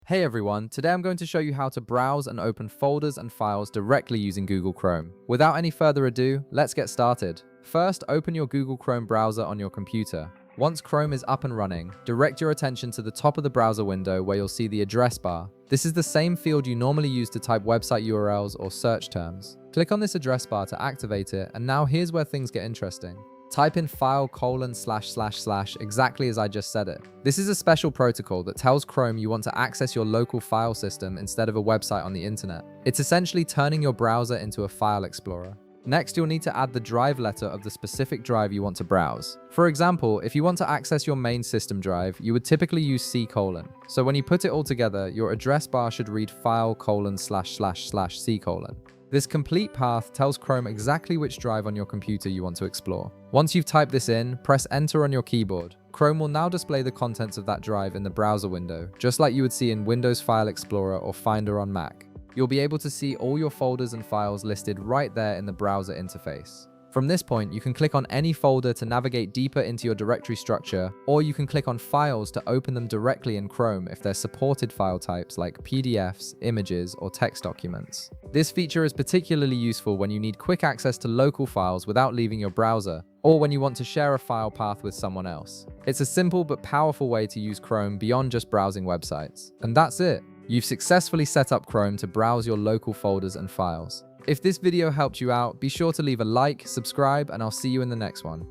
Hey everyone, today I'm going to show you how to browse and open folders and files directly using Google Chrome. Without any further ado, let's get started. First, open your Google Chrome browser on your computer. Once Chrome is up and running, direct your attention to the top of the browser window where you'll see the address bar. This is the same field you normally use to type website URLs or search terms. Click on this address bar to activate it, and now here's where things get interesting. Type in file : / exactly as I just said it. This is a special protocol that tells Chrome you want to access your local file system instead of a website on the internet. It's essentially turning your browser into a file explorer. Next, you'll need to add the drive letter of the specific drive you want to browse. For example, if you want to access your main system drive, you would typically use C:. So when you put it all together, your address bar should read file : / C:. This complete path tells Chrome exactly which drive on your computer you want to explore. Once you've typed this in, press enter on your keyboard. Chrome will now display the contents of that drive in the browser window, just like you would see in Windows File Explorer or Finder on Mac. You'll be able to see all your folders and files listed right there in the browser interface. From this point, you can click on any folder to navigate deeper into your directory structure, or you can click on files to open them directly in Chrome if they're supported file types like PDFs, images, or text documents. This feature is particularly useful when you need quick access to local files without leaving your browser, or when you want to share a file path with someone else. It's a simple but powerful way to use Chrome beyond just browsing websites. And that's it. You've successfully set up Chrome to browse your local folders and files. If this video helped you out, be sure to leave a like, subscribe, and I'll see you in the next one.